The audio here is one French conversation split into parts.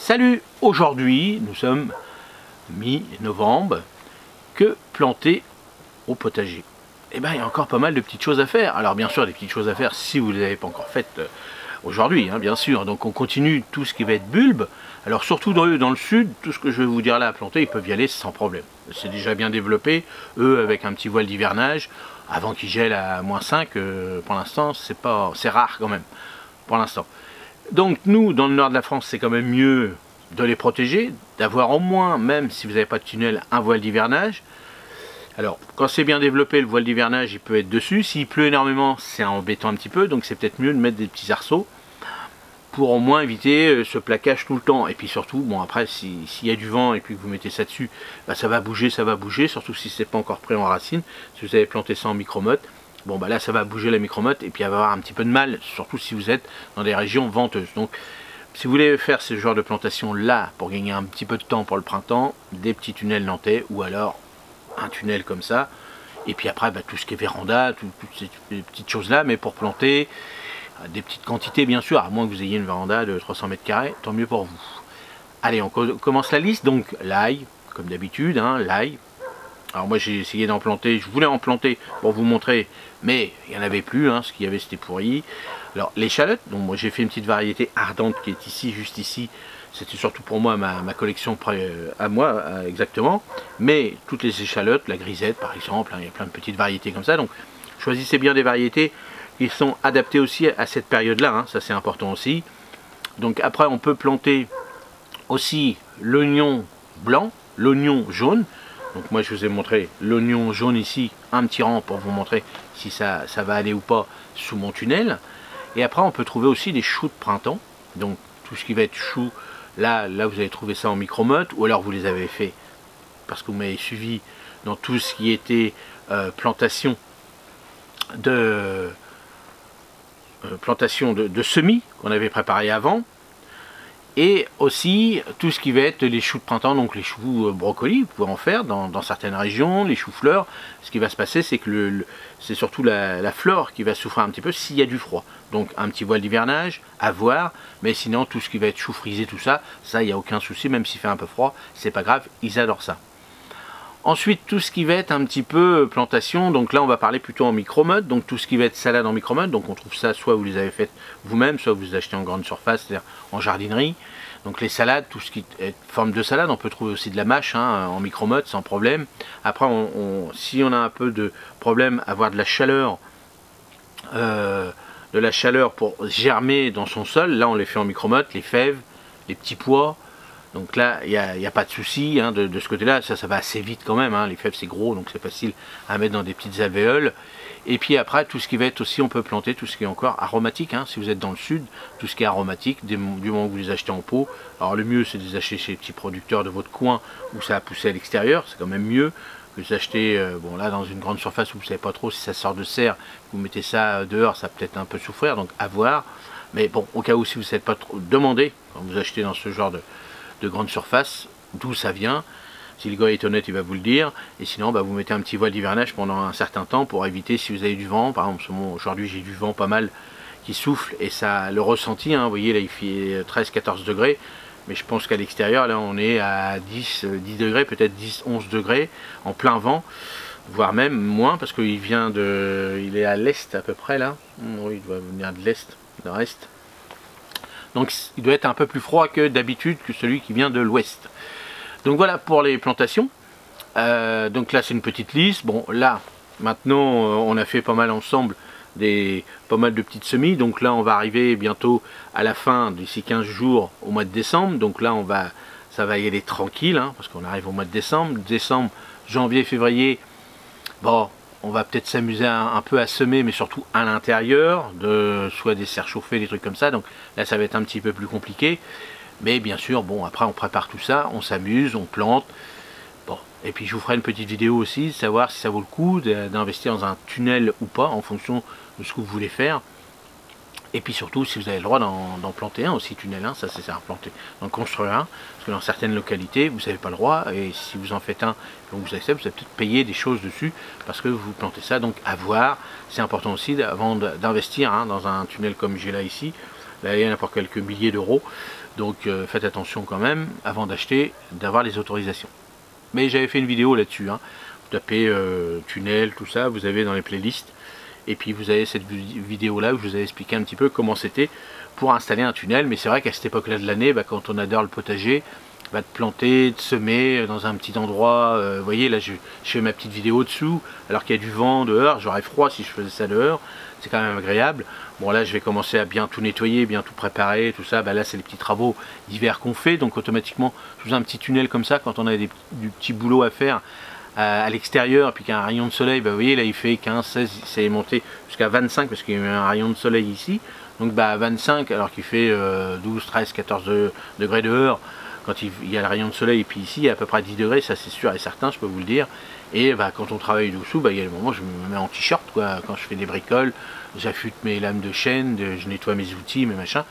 Salut, aujourd'hui nous sommes mi-novembre. Que planter au potager? Eh bien, il y a encore pas mal de petites choses à faire. Alors bien sûr, des petites choses à faire si vous ne les avez pas encore faites aujourd'hui, bien sûr. Donc on continue tout ce qui va être bulbe. Alors surtout dans le sud, tout ce que je vais vous dire là à planter, ils peuvent y aller sans problème. C'est déjà bien développé, eux avec un petit voile d'hivernage, avant qu'ils gèlent à -5, pour l'instant c'est rare quand même, pour l'instant. Donc nous, dans le nord de la France, c'est quand même mieux de les protéger, d'avoir au moins, même si vous n'avez pas de tunnel, un voile d'hivernage. Alors, quand c'est bien développé, le voile d'hivernage, il peut être dessus. S'il pleut énormément, c'est embêtant un petit peu, donc c'est peut-être mieux de mettre des petits arceaux pour au moins éviter ce plaquage tout le temps. Et puis surtout, bon après, s'il y a du vent et puis que vous mettez ça dessus, bah, ça va bouger, surtout si c'est pas encore pris en racine. Si vous avez planté ça en micromotte, bon bah là ça va bouger la micromotte et puis elle va avoir un petit peu de mal, surtout si vous êtes dans des régions venteuses. Donc si vous voulez faire ce genre de plantation là pour gagner un petit peu de temps pour le printemps, des petits tunnels nantais ou alors un tunnel comme ça. Et puis après bah, tout ce qui est véranda, toutes ces petites choses là, mais pour planter des petites quantités bien sûr, à moins que vous ayez une véranda de 300 mètres carrés, tant mieux pour vous. Allez, on commence la liste. Donc l'ail, comme d'habitude, l'ail. Alors moi j'ai essayé d'en planter, je voulais en planter pour vous montrer, mais il n'y en avait plus, ce qu'il y avait c'était pourri. Alors l'échalote, donc moi j'ai fait une petite variété ardente qui est ici, juste ici, c'était surtout pour moi ma collection à moi exactement, mais toutes les échalotes, la grisette par exemple, il y a plein de petites variétés comme ça, donc choisissez bien des variétés qui sont adaptées aussi à cette période-là, ça c'est important aussi. Donc après on peut planter aussi l'oignon blanc, l'oignon jaune. Donc moi je vous ai montré l'oignon jaune ici, un petit rang pour vous montrer si ça va aller ou pas sous mon tunnel. Et après on peut trouver aussi des choux de printemps. Donc tout ce qui va être chou, là vous allez trouver ça en micromotte, ou alors vous les avez fait parce que vous m'avez suivi dans tout ce qui était plantation de semis qu'on avait préparé avant. Et aussi tout ce qui va être les choux de printemps, donc les choux brocolis, vous pouvez en faire dans certaines régions, les choux fleurs. Ce qui va se passer, c'est que c'est surtout la flore qui va souffrir un petit peu s'il y a du froid. Donc un petit voile d'hivernage, à voir, mais sinon tout ce qui va être chou frisé, tout ça, il n'y a aucun souci, même s'il fait un peu froid, c'est pas grave, ils adorent ça. Ensuite, tout ce qui va être un petit peu plantation, donc là on va parler plutôt en micromotte, donc tout ce qui va être salade en micromotte, donc on trouve ça soit vous les avez faites vous-même, soit vous les achetez en grande surface, c'est-à-dire en jardinerie. Donc les salades, tout ce qui est forme de salade, on peut trouver aussi de la mâche en micromotte sans problème. Après, si on a un peu de problème à avoir de la chaleur pour germer dans son sol, là on les fait en micromotte, les fèves, les petits pois. Donc là, il n'y a pas de souci de ce côté-là, ça va assez vite quand même, les fèves c'est gros, donc c'est facile à mettre dans des petites alvéoles. Et puis après, tout ce qui va être aussi, on peut planter tout ce qui est encore aromatique, si vous êtes dans le sud, tout ce qui est aromatique, du moment où vous les achetez en pot. Alors le mieux c'est de les acheter chez les petits producteurs de votre coin, où ça a poussé à l'extérieur, c'est quand même mieux que de les acheter, bon là dans une grande surface où vous ne savez pas trop si ça sort de serre, vous mettez ça dehors, ça peut être un peu souffrir, donc à voir. Mais bon, au cas où si vous ne savez pas trop, demandez, quand vous achetez dans ce genre de grande surface, d'où ça vient. Si le gars est honnête, il va vous le dire. Et sinon, vous mettez un petit voile d'hivernage pendant un certain temps pour éviter si vous avez du vent. Par exemple, aujourd'hui j'ai du vent pas mal qui souffle et ça le ressenti. Vous voyez là, il fait 13-14 degrés. Mais je pense qu'à l'extérieur, là, on est à 10 degrés, peut-être 10-11 degrés en plein vent, voire même moins parce qu'il il est à l'est à peu près là. Oui, il doit venir de l'est, nord-est. Donc il doit être un peu plus froid que d'habitude que celui qui vient de l'ouest. Donc voilà pour les plantations. Donc là c'est une petite liste. Bon là maintenant on a fait pas mal ensemble pas mal de petites semis. Donc là on va arriver bientôt à la fin d'ici 15 jours au mois de décembre. Donc là ça va y aller tranquille parce qu'on arrive au mois de décembre. Décembre, janvier, février. Bon, on va peut-être s'amuser un peu à semer, mais surtout à l'intérieur, soit des serres chauffées, des trucs comme ça. Donc là, ça va être un petit peu plus compliqué. Mais bien sûr, bon, après, on prépare tout ça, on s'amuse, on plante. Bon, et puis je vous ferai une petite vidéo aussi, savoir si ça vaut le coup d'investir dans un tunnel ou pas, en fonction de ce que vous voulez faire. Et puis surtout, si vous avez le droit d'en planter un aussi, tunnel, ça c'est à planter, d'en construire un, parce que dans certaines localités, vous n'avez pas le droit, et si vous en faites un, donc vous allez peut-être payer des choses dessus, parce que vous plantez ça, donc à voir. C'est important aussi, avant d'investir dans un tunnel comme j'ai là ici, là il y en a pour quelques milliers d'euros, Donc faites attention quand même, avant d'acheter, d'avoir les autorisations. Mais j'avais fait une vidéo là-dessus, hein. Vous tapez tunnel, tout ça, vous avez dans les playlists. Et puis vous avez cette vidéo là où je vous ai expliqué un petit peu comment c'était pour installer un tunnel. Mais c'est vrai qu'à cette époque là de l'année, quand on adore le potager, de planter, de semer dans un petit endroit, vous voyez là je fais ma petite vidéo dessous, alors qu'il y a du vent dehors, j'aurais froid si je faisais ça dehors, c'est quand même agréable. Bon là je vais commencer à bien tout nettoyer, bien tout préparer, tout ça, là c'est les petits travaux d'hiver qu'on fait, donc automatiquement sous un petit tunnel comme ça, quand on a du petit boulot à faire à l'extérieur, puis qu'il y a un rayon de soleil, vous voyez là il fait 15, 16, c'est monté jusqu'à 25 parce qu'il y a eu un rayon de soleil ici, donc 25 alors qu'il fait 12, 13, 14 degrés dehors, quand il y a le rayon de soleil, et puis ici il y a à peu près 10 degrés, ça c'est sûr et certain, je peux vous le dire. Et quand on travaille dessous, il y a des moments où je me mets en t-shirt, quand je fais des bricoles, j'affûte mes lames de chaîne, je nettoie mes outils, mes machins.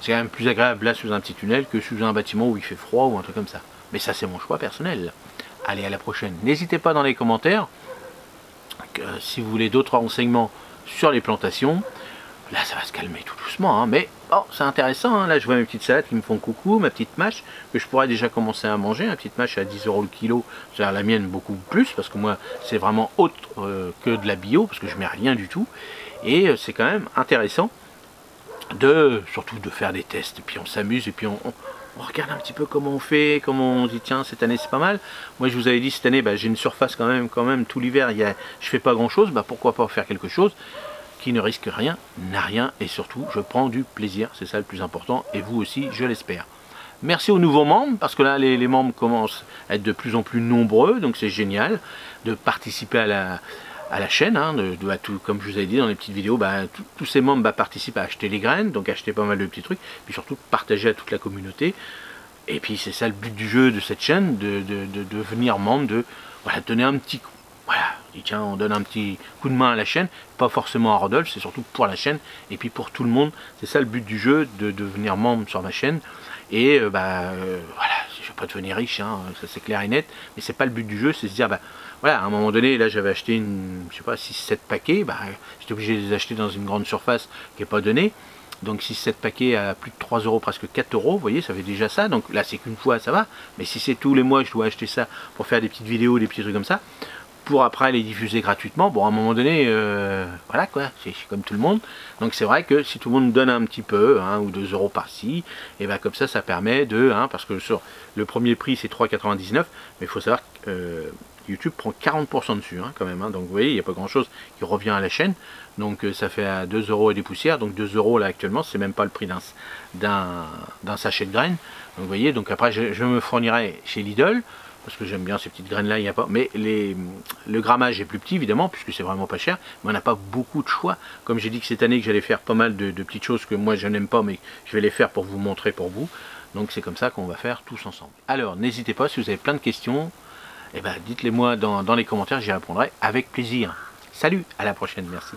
C'est quand même plus agréable là sous un petit tunnel que sous un bâtiment où il fait froid ou un truc comme ça. Mais ça c'est mon choix personnel. Allez, à la prochaine. N'hésitez pas dans les commentaires, si vous voulez d'autres renseignements sur les plantations. Là ça va se calmer tout doucement, hein, mais c'est intéressant, hein. Là je vois mes petites salades qui me font coucou, ma petite mâche que je pourrais déjà commencer à manger, une petite mâche à 10 € le kilo, c'est-à-dire la mienne beaucoup plus, parce que moi c'est vraiment autre que de la bio, parce que je mets rien du tout, et c'est quand même intéressant surtout de faire des tests, et puis on s'amuse, et puis on regarde un petit peu comment on fait, comment on dit tiens cette année c'est pas mal. Moi je vous avais dit cette année j'ai une surface quand même tout l'hiver, je fais pas grand chose, pourquoi pas faire quelque chose qui ne risque rien, n'a rien, et surtout je prends du plaisir, c'est ça le plus important, et vous aussi je l'espère. Merci aux nouveaux membres, parce que là les membres commencent à être de plus en plus nombreux, donc c'est génial de participer à la chaîne, hein, tout, comme je vous avais dit dans les petites vidéos, tous ces membres participent à acheter les graines, donc acheter pas mal de petits trucs, puis surtout partager à toute la communauté. Et puis c'est ça le but du jeu de cette chaîne, de devenir membre, de donner un petit coup. Voilà, tiens, on donne un petit coup de main à la chaîne, pas forcément à Rodolphe, c'est surtout pour la chaîne, et puis pour tout le monde. C'est ça le but du jeu, de devenir membre sur ma chaîne. Et voilà, je ne vais pas devenir riche, hein, ça c'est clair et net, mais c'est pas le but du jeu, c'est se dire, voilà, à un moment donné, là j'avais acheté je sais pas, 6-7 paquets, j'étais obligé de les acheter dans une grande surface qui n'est pas donnée. Donc 6-7 paquets à plus de 3 €, presque 4 €, vous voyez, ça fait déjà ça. Donc là c'est qu'une fois, ça va. Mais si c'est tous les mois, je dois acheter ça pour faire des petites vidéos, des petits trucs comme ça, pour après les diffuser gratuitement, à un moment donné, voilà quoi, c'est comme tout le monde. Donc c'est vrai que si tout le monde donne un petit peu, 1 ou 2 € par-ci, et comme ça permet parce que sur le premier prix c'est 3,99 €, mais il faut savoir que YouTube prend 40% dessus, quand même, donc vous voyez, il n'y a pas grand chose qui revient à la chaîne, donc ça fait à 2 € et des poussières, donc 2 € là actuellement, c'est même pas le prix d'un sachet de graines, donc vous voyez, donc après je me fournirai chez Lidl, parce que j'aime bien ces petites graines là, il n'y a pas, mais le grammage est plus petit évidemment, puisque c'est vraiment pas cher, mais on n'a pas beaucoup de choix. Comme j'ai dit que cette année que j'allais faire pas mal de petites choses que moi je n'aime pas, mais je vais les faire pour vous montrer pour vous, donc c'est comme ça qu'on va faire tous ensemble. Alors n'hésitez pas, si vous avez plein de questions, dites-les moi dans les commentaires, j'y répondrai avec plaisir. Salut, à la prochaine, merci.